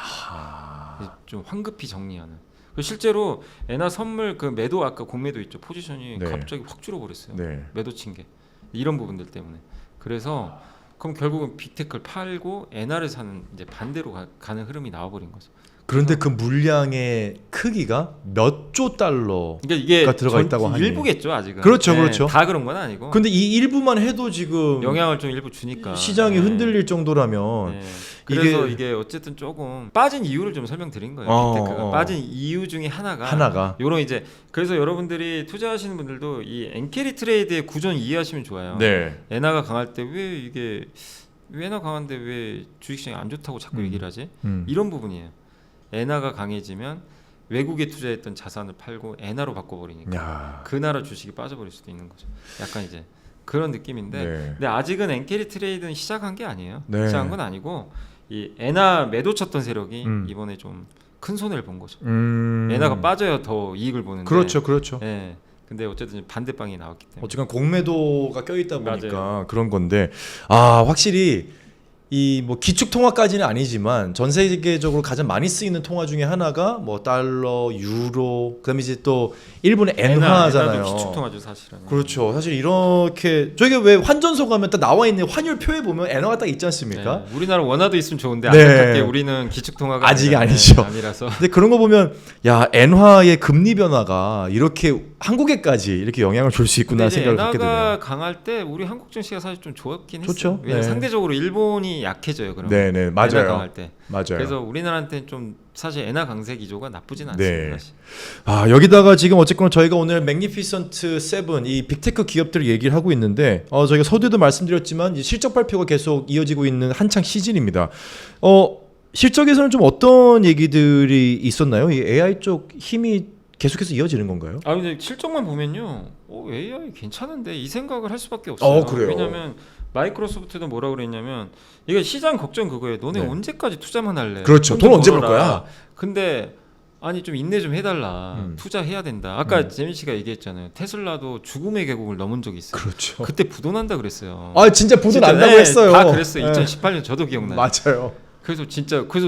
좀 황급히 정리하는. 실제로 엔화 선물 그 매도 아까 공매도 있죠. 포지션이 네. 갑자기 확 줄어버렸어요. 네. 매도 친 게 이런 부분들 때문에. 그래서 그럼 결국은 빅테크를 팔고 엔화를 사는 이제 반대로 가는 흐름이 나와버린 거죠. 그런데 그 물량의 크기가 몇 조 달러. 그러니까 이게 들어가 있다고 하니. 일부겠죠 아직은. 그렇죠, 네, 그렇죠. 다 그런 건 아니고. 근데 이 일부만 해도 지금 영향을 좀 일부 주니까 시장이 네. 흔들릴 정도라면 네. 그래서 이게 어쨌든 조금 빠진 이유를 좀 설명드린 거예요. 빅테크가 빠진 이유 중에 하나가 요런 이제 그래서 여러분들이 투자하시는 분들도 이 엔캐리 트레이드의 구조는 이해하시면 좋아요. 네. 엔화가 강할 때 왜 이게 엔화 강한데 왜 주식시장이 안 좋다고 자꾸 얘기를 하지? 이런 부분이에요. 엔화가 강해지면 외국에 투자했던 자산을 팔고 엔화로 바꿔버리니까 그 나라 주식이 빠져버릴 수도 있는 거죠. 약간 이제 그런 느낌인데, 네. 근데 아직은 엔캐리 트레이드는 시작한 게 아니에요. 네. 시작한 건 아니고 이 엔화 매도 쳤던 세력이 이번에 좀 큰 손해를 본 거죠. 엔화가 빠져야 더 이익을 보는데. 그렇죠. 예. 근데 어쨌든 반대방이 나왔기 때문에. 어쨌든 공매도가 껴있다 보니까 맞아요. 그런 건데 확실히 이 뭐 기축 통화까지는 아니지만 전 세계적으로 가장 많이 쓰이는 통화 중에 하나가 뭐 달러, 유로, 그다음에 이제 또 일본의 엔화잖아요. 엔화도 기축 통화죠 사실은. 그렇죠. 사실 이렇게 저희가 왜 환전소 가면 딱 나와 있는 환율표에 보면 엔화가 딱 있지 않습니까? 네. 우리나라 원화도 있으면 좋은데 네. 안타깝게 우리는 기축 통화가 아직이 아니죠. 아니라서. 근데 그런 거 보면 야 엔화의 금리 변화가 이렇게 한국에까지 이렇게 영향을 줄 수 있구나 근데 이제 생각을 갖게 엔화가 되네요. 강할 때 우리 한국 증시가 사실 좀 좋았긴 좋죠. 했어요. 왜냐면 네. 상대적으로 일본이 약해져요. 그러면. 네네 엔화 맞아요. 강할 때. 맞아요. 그래서 우리나라한테는 좀 사실 엔화 강세 기조가 나쁘진 않습니다. 네. 사실. 여기다가 지금 어쨌거나 저희가 오늘 맥니피선트 7 이 빅테크 기업들을 얘기를 하고 있는데 저희가 서두에도 말씀드렸지만 이제 실적 발표가 계속 이어지고 있는 한창 시즌입니다. 실적에서는 좀 어떤 얘기들이 있었나요? 이 AI 쪽 힘이 계속해서 이어지는 건가요? 근데 실적만 보면요, AI 괜찮은데 이 생각을 할 수밖에 없어요. 그래요? 왜냐하면 마이크로소프트도 뭐라 그랬냐면 이게 시장 걱정 그거예요. 너네 네. 언제까지 투자만 할래? 그렇죠. 돈 언제 벌 거야? 근데 아니 좀 인내 좀 해달라. 투자해야 된다. 아까 재민 씨가 얘기했잖아요. 테슬라도 죽음의 계곡을 넘은 적이 있어요. 그렇죠. 그때 부도난다 그랬어요. 진짜 부도 진짜, 난다고 네, 했어요. 다 그랬어요. 네. 2018년 저도 기억나요. 맞아요. 그래서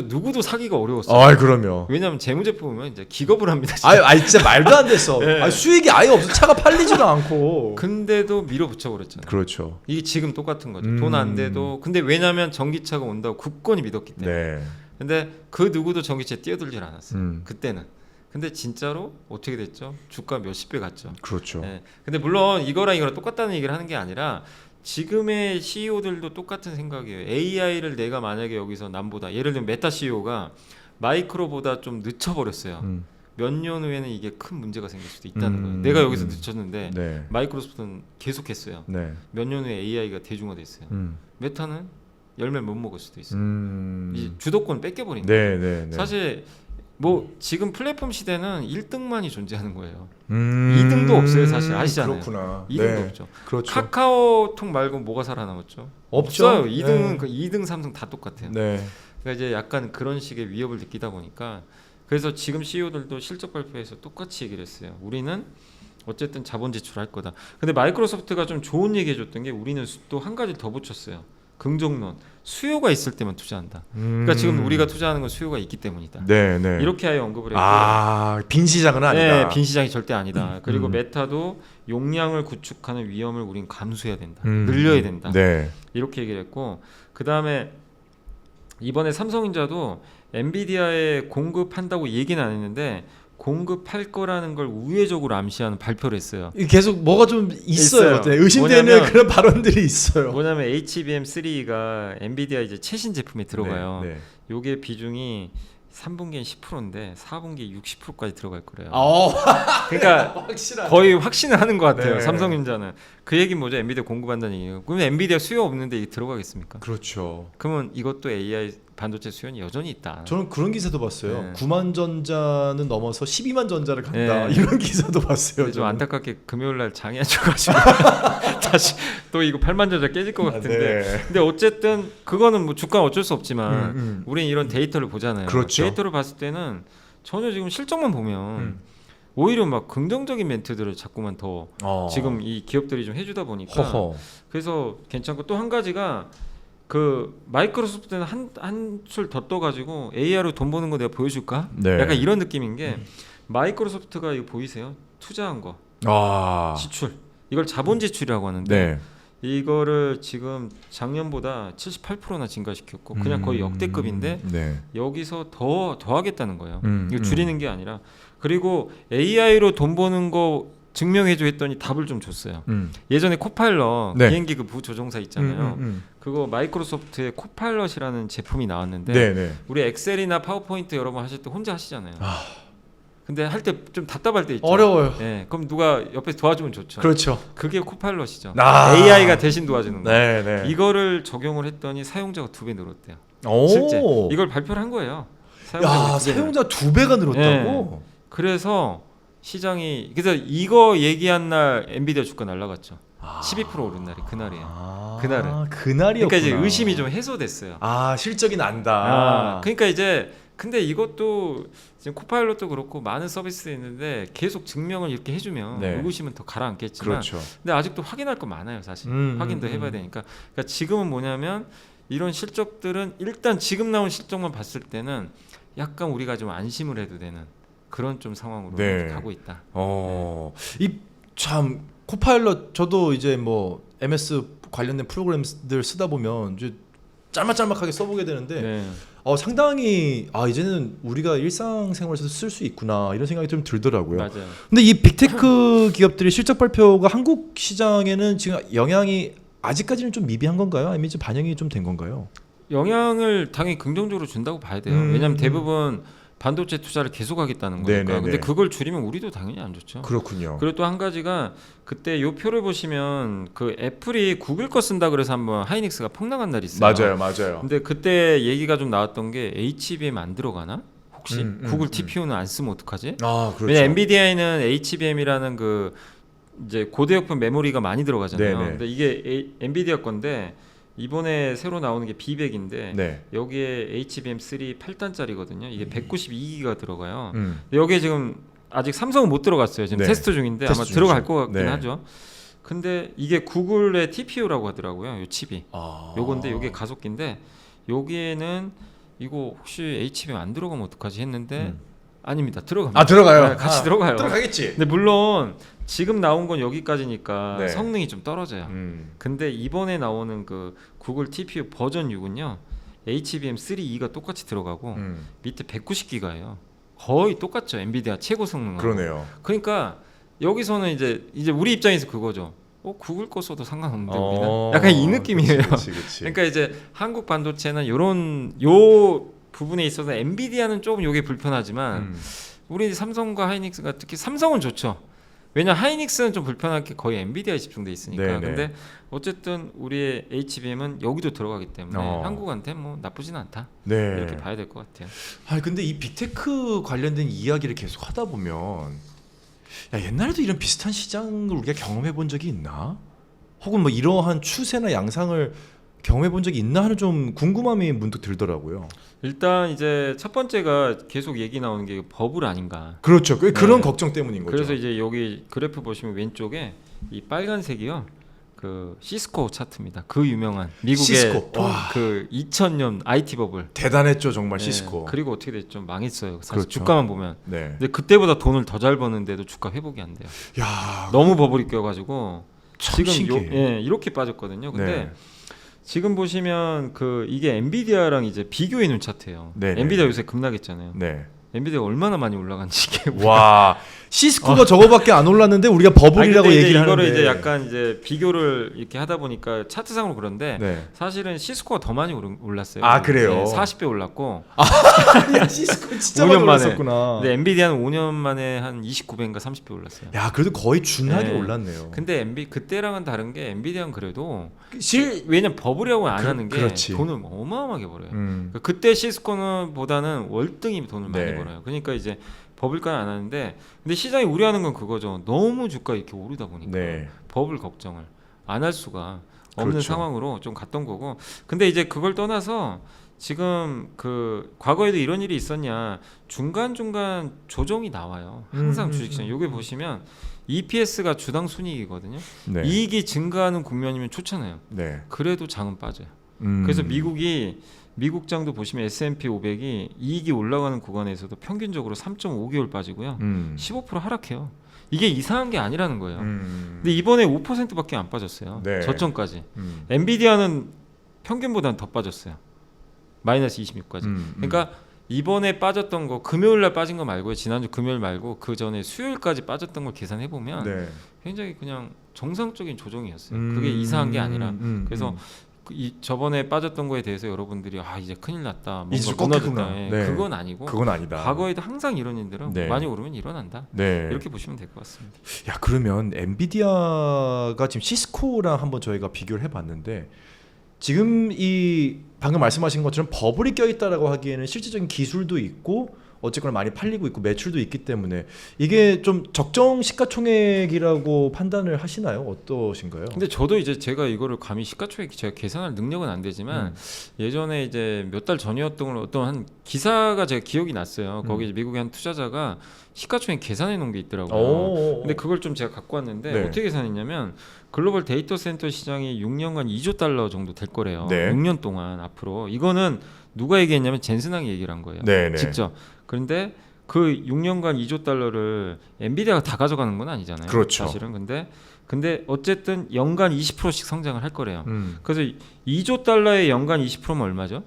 누구도 사기가 어려웠어요. 그럼요. 왜냐하면 재무제표 보면 이제 기겁을 합니다. 진짜. 진짜 말도 안 됐어. 네. 수익이 아예 없어. 차가 팔리지도 않고. 근데도 밀어붙여 버렸잖아요. 그렇죠. 이게 지금 똑같은 거죠. 돈 안 돼도. 근데 왜냐하면 전기차가 온다고 굳건히 믿었기 때문에. 네. 근데 그 누구도 전기차에 뛰어들질 않았어요. 그때는. 근데 진짜로 어떻게 됐죠? 주가 몇십 배 갔죠. 그렇죠. 네. 근데 물론 이거랑 똑같다는 얘기를 하는 게 아니라 지금의 CEO들도 똑같은 생각이에요. AI를 내가 만약에 여기서 남보다, 예를 들면 메타 CEO가 마이크로보다 좀 늦춰버렸어요. 몇 년 후에는 이게 큰 문제가 생길 수도 있다는 거예요. 내가 여기서 늦췄는데 네. 마이크로소프트는 계속했어요. 네. 몇 년 후에 AI가 대중화됐어요. 메타는 열매 못 먹을 수도 있어요. 이제 주도권 뺏겨버린 거예요. 네. 사실 뭐 지금 플랫폼 시대는 1등만이 존재하는 거예요. 2등도 없어요. 사실 아시잖아요. 그렇구나. 2등도 없죠. 그렇죠. 카카오톡 말고 뭐가 살아남았죠? 없죠. 없어요. 2등은 네. 그 2등, 3등 다 똑같아요. 네. 그러니까 이제 약간 그런 식의 위협을 느끼다 보니까 그래서 지금 CEO들도 실적 발표에서 똑같이 얘기를 했어요. 우리는 어쨌든 자본 지출할 거다. 근데 마이크로소프트가 좀 좋은 얘기 해줬던 게 우리는 또 한 가지 더 붙였어요. 긍정론. 수요가 있을 때만 투자한다. 그러니까 지금 우리가 투자하는 건 수요가 있기 때문이다. 네. 이렇게 아예 언급을 했고 빈 시장은 아니다. 네, 빈 시장이 절대 아니다. 그리고 메타도 용량을 구축하는 위험을 우린 감수해야 된다. 늘려야 된다. 네. 이렇게 얘기를 했고 그 다음에 이번에 삼성전자도 엔비디아에 공급한다고 얘기는 안 했는데 공급할 거라는 걸 우회적으로 암시하는 발표를 했어요. 계속 뭐가 좀 있어요. 있어요. 네, 의심되는 뭐냐면, 그런 발언들이 있어요. 뭐냐면 HBM3가 엔비디아 이제 최신 제품에 들어가요. 네. 요게 비중이 3분기엔 10%인데 4분기에 60%까지 들어갈 거래요. 그러니까 확실하네. 거의 확신을 하는 것 같아요. 네. 삼성전자는. 그 얘기는 뭐죠? 엔비디아 공급한다는 얘기예요. 그러면 엔비디아 수요 없는데 이게 들어가겠습니까? 그렇죠. 그러면 이것도 AI 반도체 수요는 여전히 있다. 저는 그런 기사도 봤어요. 네. 9만 전자는 넘어서 12만 전자를 간다. 네. 이런 기사도 봤어요. 근데 좀 저는. 안타깝게 금요일 날 장이 안 쳐가지고 다시 또 이거 8만 전자 깨질 것 같은데. 네. 근데 어쨌든 그거는 뭐 주가는 어쩔 수 없지만 우리는 이런 데이터를 보잖아요. 그렇죠. 데이터를 봤을 때는 전혀 지금 실적만 보면 오히려 막 긍정적인 멘트들을 자꾸만 더 지금 이 기업들이 좀 해주다 보니까 그래서 괜찮고 또 한 가지가 그 마이크로소프트는 한 술 더 떠가지고 AI로 돈 버는 거 내가 보여줄까? 네. 약간 이런 느낌인 게 마이크로소프트가 이거 보이세요? 투자한 거 지출 이걸 자본 지출이라고 하는데 네. 이거를 지금 작년보다 78%나 증가시켰고 그냥 거의 역대급인데 네. 여기서 더 하겠다는 거예요. 이거 줄이는 게 아니라 그리고 AI로 돈 버는 거 증명해줘 했더니 답을 좀 줬어요. 예전에 코파일럿 네. 비행기 그 부조종사 있잖아요. 그거 마이크로소프트의 코파일럿이라는 제품이 나왔는데 네. 우리 엑셀이나 파워포인트 여러분 하실 때 혼자 하시잖아요. 근데 할 때 좀 답답할 때 있죠. 어려워요. 네, 그럼 누가 옆에서 도와주면 좋죠. 그렇죠. 그게 코파일럿이죠. 아. AI가 대신 도와주는 거. 네. 이거를 적용을 했더니 사용자가 2배 늘었대요. 오. 실제 이걸 발표를 한 거예요. 사용자 2배가 늘었다고? 네. 그래서 시장이 그래서 이거 얘기한 날 엔비디아 주가 날라갔죠. 12% 오른 날이 그날이에요. 그날은. 그날이었구나. 그러니까 이제 의심이 좀 해소됐어요. 실적이 난다. 그러니까 이제 근데 이것도 지금 코파일럿도 그렇고 많은 서비스 있는데 계속 증명을 이렇게 해주면 네. 의구심은 더 가라앉겠지만 그렇죠. 근데 아직도 확인할 거 많아요 사실. 확인도 해봐야 되니까. 그러니까 지금은 뭐냐면 이런 실적들은 일단 지금 나온 실적만 봤을 때는 약간 우리가 좀 안심을 해도 되는 그런 좀 상황으로 네. 가고 있다. 이 참 코파일럿 저도 이제 뭐 MS 관련된 프로그램들 쓰다 보면 이제 짤막짤막하게 써보게 되는데 네. 상당히 이제는 우리가 일상생활에서 쓸 수 있구나 이런 생각이 좀 들더라고요. 맞아요. 근데 이 빅테크 기업들의 실적 발표가 한국 시장에는 지금 영향이 아직까지는 좀 미비한 건가요? 아니면 이제 반영이 좀 된 건가요? 영향을 당연히 긍정적으로 준다고 봐야 돼요. 왜냐하면 대부분 반도체 투자를 계속하겠다는 거니까. 네네네. 근데 그걸 줄이면 우리도 당연히 안 좋죠. 그렇군요. 그리고 또 한 가지가 그때 요 표를 보시면 그 애플이 구글 거 쓴다 그래서 한번 하이닉스가 폭락한 날이 있어요. 맞아요. 근데 그때 얘기가 좀 나왔던 게 HBM 안 들어가나? 혹시 구글 TPU는 안 쓰면 어떡하지? 그렇죠. 왜냐 엔비디아에는 HBM이라는 그 이제 고대역폭 메모리가 많이 들어가잖아요. 네네. 근데 이게 엔비디아 건데 이번에 새로 나오는 게 B100인데 네. 여기에 HBM3 8단짜리거든요. 이게 192기가 들어가요. 음. 근데 여기에 지금 아직 삼성은 못 들어갔어요. 지금 네. 테스트 중인데 테스트 아마 중이죠. 들어갈 것 같긴 네. 하죠. 근데 이게 구글의 TPU라고 하더라고요. 이 칩이. 요건데 요게 가속기인데 여기에는 이거 혹시 HBM 안 들어가면 어떡하지 했는데 아닙니다. 들어갑니다. 들어가요. 네, 같이 들어가요. 들어가겠지. 근데 물론 지금 나온 건 여기까지니까 네. 성능이 좀 떨어져요. 근데 이번에 나오는 그 구글 TPU 버전 6은요. HBM3E가 똑같이 들어가고 밑에 190기가예요. 거의 똑같죠. 엔비디아 최고 성능하고. 그러네요. 그러니까 여기서는 이제 우리 입장에서 그거죠. 구글 거 써도 상관없는데 우리는 약간 이 느낌이에요. 그치. 그러니까 이제 한국 반도체는 요 부분에 있어서 엔비디아는 조금 요게 불편하지만 우리 삼성과 하이닉스가 특히 삼성은 좋죠. 왜냐 하이닉스는 좀 불편한 게 거의 엔비디아에 집중돼 있으니까. 네네. 근데 어쨌든 우리의 HBM은 여기도 들어가기 때문에 한국한테 뭐 나쁘진 않다. 네. 이렇게 봐야 될 것 같아요. 근데 이 빅테크 관련된 이야기를 계속 하다 보면 옛날에도 이런 비슷한 시장을 우리가 경험해 본 적이 있나? 혹은 뭐 이러한 추세나 양상을 경험해 본 적이 있나 하는 좀 궁금함이 문득 들더라고요. 일단 이제 첫 번째가 계속 얘기 나오는 게 버블 아닌가. 그렇죠. 그런 네. 걱정 때문인 거죠. 그래서 이제 여기 그래프 보시면 왼쪽에 이 빨간색이요. 그 시스코 차트입니다. 그 유명한 미국의 시스코. 그 2000년 IT 버블. 대단했죠, 정말 네. 시스코. 그리고 어떻게 됐죠? 망했어요. 사실 그렇죠. 주가만 보면. 네. 근데 그때보다 돈을 더 잘 버는데도 주가 회복이 안 돼요. 야, 너무 버블이 껴가지고 참 신기해. 이렇게 빠졌거든요. 근데 네. 지금 보시면 그 이게 엔비디아랑 이제 비교해 놓은 차트예요. 네네. 엔비디아 요새 급락했잖아요. 네. 엔비디아가 얼마나 많이 올라간지 이게 와, 시스코가 저거밖에 안 올랐는데 우리가 버블이라고 근데 얘기를 이거를 하는데. 이제 약간 이제 비교를 이렇게 하다 보니까 차트상으로 그런데 네. 사실은 시스코가 더 많이 올랐어요. 그래요? 40배 올랐고. 야, 시스코 진짜 5년 많이 만에. 올랐었구나. 근데 엔비디아는 5년 만에 한 29배인가 30배 올랐어요. 야, 그래도 거의 준하게 네. 올랐네요. 근데 그때랑은 다른 게 엔비디아는 그래도 실 왜냐면 버블이라고 안 하는 게 그렇지. 돈을 어마어마하게 벌어요. 음. 그때 시스코는 보다는 월등히 돈을 많이 네. 벌어요. 그러니까 이제 버블까지 안 하는데 근데 시장이 우려하는 건 그거죠. 너무 주가 이렇게 오르다 보니까 네. 버블 걱정을 안 할 수가 없는 그렇죠. 상황으로 좀 갔던 거고. 근데 이제 그걸 떠나서 지금 그 과거에도 이런 일이 있었냐 중간중간 조정이 나와요. 항상 주식시장 요게 보시면 EPS가 주당 순이익이거든요. 네. 이익이 증가하는 국면이면 좋잖아요. 네. 그래도 장은 빠져요. 그래서 미국장도 보시면 S&P 500이 이익이 올라가는 구간에서도 평균적으로 3.5개월 빠지고요. 15% 하락해요. 이게 이상한 게 아니라는 거예요. 근데 이번에 5%밖에 안 빠졌어요. 네. 저점까지. 엔비디아는 평균보다는 더 빠졌어요. 마이너스 26까지. 그러니까 이번에 빠졌던 거 금요일 날 빠진 거 말고요. 지난주 금요일 말고 그 전에 수요일까지 빠졌던 걸 계산해 보면 네. 굉장히 그냥 정상적인 조정이었어요. 그게 이상한 게 아니라. 그래서 저번에 빠졌던 거에 대해서 여러분들이 이제 큰일 났다. 이제 뭔가 무너졌다. 꺾였구나. 예, 네. 그건 아니고 그건 아니다. 과거에도 항상 이런 일들은 네. 많이 오르면 일어난다. 네. 이렇게 보시면 될 것 같습니다. 야, 그러면 엔비디아가 지금 시스코랑 한번 저희가 비교를 해봤는데 지금 이 방금 말씀하신 것처럼 버블이 껴있다라고 하기에는 실질적인 기술도 있고 어쨌거나 많이 팔리고 있고 매출도 있기 때문에 이게 좀 적정 시가총액이라고 판단을 하시나요? 어떠신가요? 근데 저도 이제 제가 이거를 감히 시가총액 제가 계산할 능력은 안 되지만 예전에 이제 몇 달 전이었던 걸 어떤 한 기사가 제가 기억이 났어요. 거기 미국의 한 투자자가 시가총액 계산해 놓은 게 있더라고요. 오. 근데 그걸 좀 제가 갖고 왔는데 네. 어떻게 계산했냐면 글로벌 데이터 센터 시장이 6년간 2조 달러 정도 될 거래요. 네. 6년 동안 앞으로. 이거는 누가 얘기했냐면 젠슨항이 얘기를 한 거예요. 네, 네. 직접. 그런데 그 6년간 2조 달러를 엔비디아가 다 가져가는 건 아니잖아요. 그렇죠. 사실은. 근데 어쨌든 연간 20%씩 성장을 할 거래요. 그래서 2조 달러에 연간 20%면 얼마죠?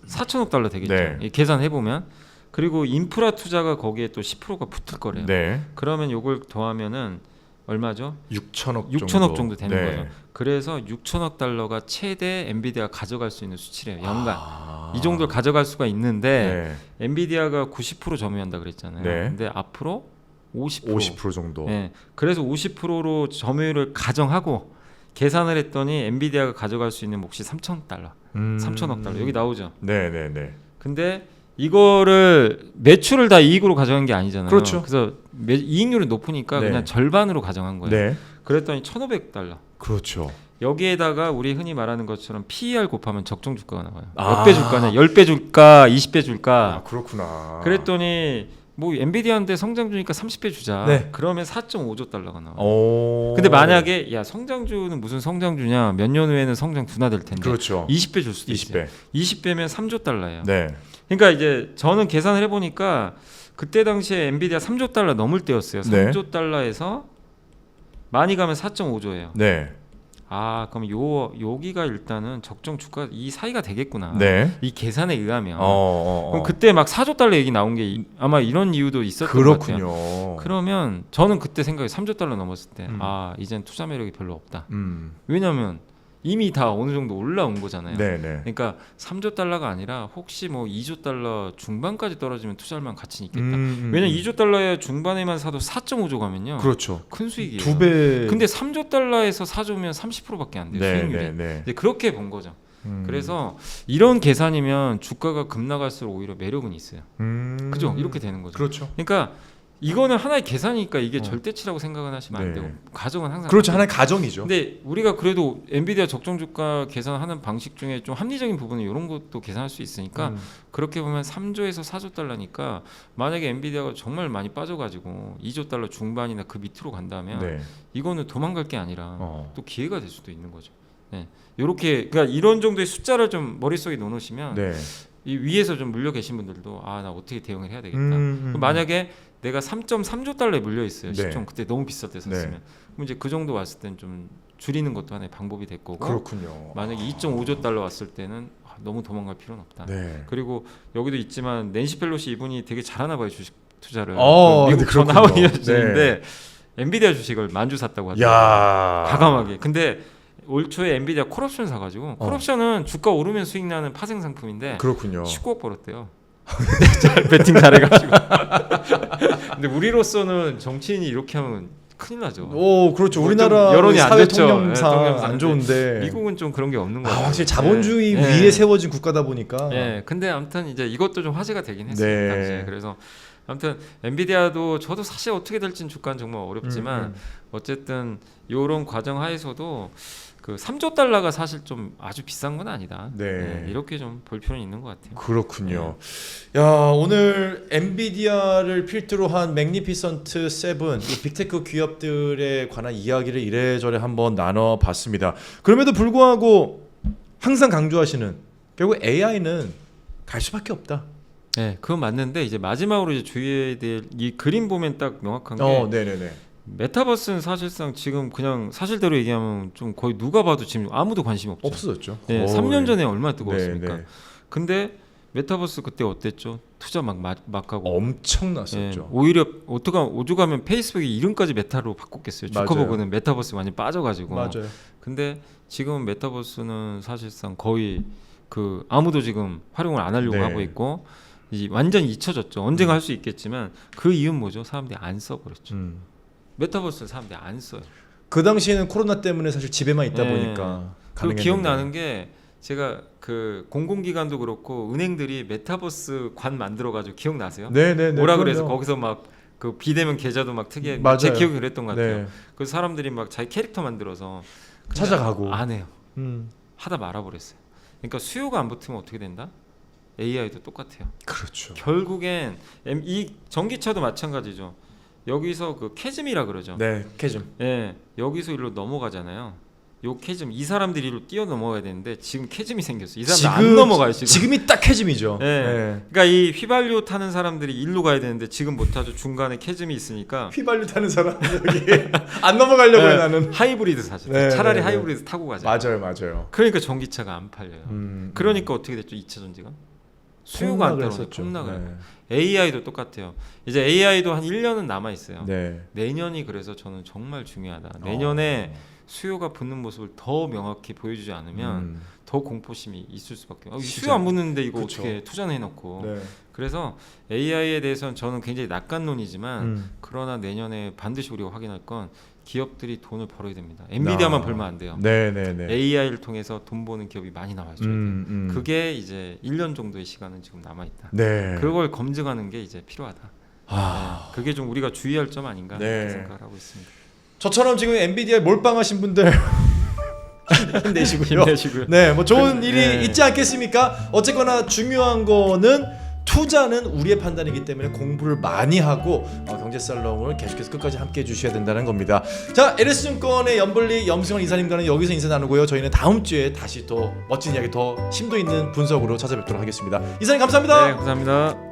4천억 달러 되겠죠. 네. 계산해 보면. 그리고 인프라 투자가 거기에 또 10%가 붙을 거래요. 네. 그러면 요걸 더하면은 얼마죠? 6천억 정도 되는 네. 거죠. 그래서 6천억 달러가 최대 엔비디아가 가져갈 수 있는 수치래요. 연간. 이 정도를 가져갈 수가 있는데 네. 엔비디아가 90% 점유한다 그랬잖아요. 네. 근데 앞으로 50%. 50% 정도. 네. 그래서 50%로 점유율을 가정하고 계산을 했더니 엔비디아가 가져갈 수 있는 몫이 3천억 달러. 3천억 달러. 여기 나오죠. 네, 네, 네. 근데 이거를 매출을 다 이익으로 가져간 게 아니잖아요. 그렇죠. 그래서 이익률이 높으니까 네. 그냥 절반으로 가져간 거예요. 네. 그랬더니 1,500달러. 그렇죠. 여기에다가 우리 흔히 말하는 것처럼 PER 곱하면 적정 주가가 나와요. 아. 몇 배 줄까냐? 10배 줄까? 20배 줄까? 아, 그렇구나. 그랬더니 뭐 엔비디아한테 성장주니까 30배 주자. 네. 그러면 4.5조 달러가 나와요. 오. 근데 만약에 야 성장주는 무슨 성장주냐? 몇 년 후에는 성장 둔화될 텐데. 그렇죠. 20배 줄 수도 20배. 있어요. 20배면 3조 달러예요. 네. 그러니까 이제 저는 계산을 해보니까 그때 당시에 엔비디아 3조 달러 넘을 때였어요. 네. 3조 달러에서 많이 가면 4.5조예요. 네. 아 그럼 여기가 일단은 적정 주가 이 사이가 되겠구나. 네. 이 계산에 의하면. 그럼 그 그때 막 4조 달러 얘기 나온 게 아마 이런 이유도 있었던 것 같아요. 그렇군요. 그러면 저는 그때 생각이 3조 달러 넘었을 때 음. 아 이젠 투자 매력이 별로 없다. 음. 왜냐하면 이미 다 어느 정도 올라온 거잖아요. 네, 네. 그러니까 3조 달러가 아니라 혹시 뭐 2조 달러 중반까지 떨어지면 투자할 만한 가치는 있겠다. 왜냐면 2조 달러에 중반에만 사도 4.5조 가면요. 그렇죠. 큰 수익이에요. 2배. 근데 3조 달러에서 4조면 30%밖에 안 돼요. 네, 수익률이. 네, 네. 이제 그렇게 본 거죠. 그래서 이런 계산이면 주가가 급나갈수록 오히려 매력은 있어요. 그죠? 이렇게 되는 거죠. 그렇죠. 그러니까 이거는 하나의 계산이니까 이게 절대치라고 생각은 하시면 안 네. 되고 가정은 항상 그렇죠. 같아요. 하나의 가정이죠. 근데 우리가 그래도 엔비디아 적정 주가 계산하는 방식 중에 좀 합리적인 부분은 이런 것도 계산할 수 있으니까 그렇게 보면 3조에서 4조 달러니까 만약에 엔비디아가 정말 많이 빠져가지고 2조 달러 중반이나 그 밑으로 간다면 네. 이거는 도망갈 게 아니라 또 기회가 될 수도 있는 거죠. 네. 이렇게 그러니까 이런 정도의 숫자를 좀 머릿속에 넣어놓으시면 네. 이 위에서 좀 물려 계신 분들도 아 나 어떻게 대응을 해야 되겠다. 그럼 만약에 내가 3.3조 달러에 물려 있어요. 네. 시총 그때 너무 비쌀 때 샀으면 네. 그럼 이제 그 정도 왔을 땐 좀 줄이는 것도 하나의 방법이 될 거고 그렇군요. 만약에 2.5조 달러 왔을 때는 너무 도망갈 필요는 없다. 네. 그리고 여기도 있지만 낸시 펠로시 이분이 되게 잘하나 봐요 주식 투자를. 근데 미국 전 그렇군요. 하원이었는데 엔비디아 주식을 만주 샀다고 하더라고요. 야. 과감하게. 근데 올 초에 엔비디아 콜옵션 사가지고 콜옵션은 주가 오르면 수익 나는 파생 상품인데 그렇군요. 19억 벌었대요. 잘 배팅 잘해가지고. 근데 우리로서는 정치인이 이렇게 하면 큰일 나죠. 오, 그렇죠. 뭐 우리나라 좀 여론이 안 사회 좋죠. 통념상 네, 통념상. 안 좋은데. 미국은 좀 그런 게 없는 거 아, 같아요. 확실히 자본주의 네. 위에 세워진 국가다 보니까. 네, 근데 아무튼 이제 이것도 좀 화제가 되긴 했어요. 네. 당시에. 그래서 아무튼 엔비디아도 저도 사실 어떻게 될지는 주가는 정말 어렵지만 어쨌든 이런 과정 하에서도 그 3조 달러가 사실 좀 아주 비싼 건 아니다. 네. 이렇게 좀 볼 필요는 있는 것 같아요. 그렇군요. 야, 오늘 엔비디아를 필두로 한 맥니피선트 7, 이 빅테크 기업들에 관한 이야기를 이래저래 한번 나눠봤습니다. 그럼에도 불구하고 항상 강조하시는 결국 AI는 갈 수밖에 없다. 네, 그건 맞는데 이제 마지막으로 이제 주의해야 될 이 그림 보면 딱 명확한 게 네네네. 메타버스는 사실상 지금 그냥 사실대로 얘기하면 좀 거의 누가 봐도 지금 아무도 관심이 없죠. 없어졌죠. 네, 거의. 3년 전에 얼마나 뜨거웠습니까? 네. 근데 메타버스 그때 어땠죠? 투자 막 하고 엄청났었죠. 오히려 오죽하면 페이스북이 이름까지 메타로 바꿨겠어요. 맞아요. 주커버그는 메타버스 많이 빠져가지고. 맞아요. 근데 지금 메타버스는 사실상 거의 그 아무도 지금 활용을 안 하려고 네. 하고 있고 이제 완전히 잊혀졌죠. 언젠가 할 수 있겠지만 그 이유는 뭐죠? 사람들이 안 써버렸죠. 메타버스를 사람들이 안 써요. 그 당시에는 코로나 때문에 사실 집에만 있다 네. 보니까 그 기억나는 게 제가 그 공공기관도 그렇고 은행들이 메타버스 관 만들어가지고 기억나세요? 네네네. 뭐라 그래서 그럼요. 거기서 막 그 비대면 계좌도 막 특이해. 맞아요. 제 기억이 그랬던 것 같아요. 네. 그 사람들이 막 자기 캐릭터 만들어서 근데 찾아가고. 안 해요. 음. 하다 말아버렸어요. 그러니까 수요가 안 붙으면 어떻게 된다? AI도 똑같아요. 그렇죠. 결국엔 이 전기차도 마찬가지죠. 여기서 그 캐즘이라 그러죠. 네, 캐즘. 예, 여기서 일로 넘어가잖아요. 요 캐즘 이 사람들이 일로 뛰어 넘어가야 되는데 지금 캐즘이 생겼어. 이 사람들 안 넘어가요 지금. 지금이 딱 캐즘이죠. 예. 네. 그러니까 이 휘발유 타는 사람들이 일로 가야 되는데 지금 못 타죠. 중간에 캐즘이 있으니까 휘발유 타는 사람 여기 안 넘어가려고 해 네, 나는. 하이브리드 사죠. 네, 차라리 네, 네. 하이브리드 타고 가자. 맞아요. 그러니까 전기차가 안 팔려요. 그러니까 어떻게 됐죠? 2차 전지가 수요가 안 따라오니까 폭락을. AI도 똑같아요. 이제 AI도 한 1년은 남아 있어요. 네. 내년이 그래서 저는 정말 중요하다. 내년에 수요가 붙는 모습을 더 명확히 보여주지 않으면 더 공포심이 있을 수밖에. 수요 안 붙는데 이거 그쵸. 어떻게 투자는 해놓고. 네. 그래서 AI에 대해서는 저는 굉장히 낙관론이지만 그러나 내년에 반드시 우리가 확인할 건 기업들이 돈을 벌어야 됩니다. 엔비디아만 벌면 안 돼요. 네네네. AI를 통해서 돈 버는 기업이 많이 나와줘야 돼요. 그게 이제 1년 정도의 시간은 지금 남아 있다. 네. 그걸 검증하는 게 이제 필요하다. 아. 네, 그게 좀 우리가 주의할 점 아닌가 네. 이렇게 생각을 하고 있습니다. 저처럼 지금 엔비디아에 몰빵하신 분들 힘내시고요. 힘내시고요. 네, 뭐 좋은 일이 네. 있지 않겠습니까? 어쨌거나 중요한 거는 투자는 우리의 판단이기 때문에 공부를 많이 하고 경제살롱을 계속해서 끝까지 함께해 주셔야 된다는 겁니다. 자, LS증권의 연벌리 염승환 이사님과는 여기서 인사 나누고요. 저희는 다음 주에 다시 더 멋진 이야기, 더 심도 있는 분석으로 찾아뵙도록 하겠습니다. 이사님 감사합니다. 네, 감사합니다.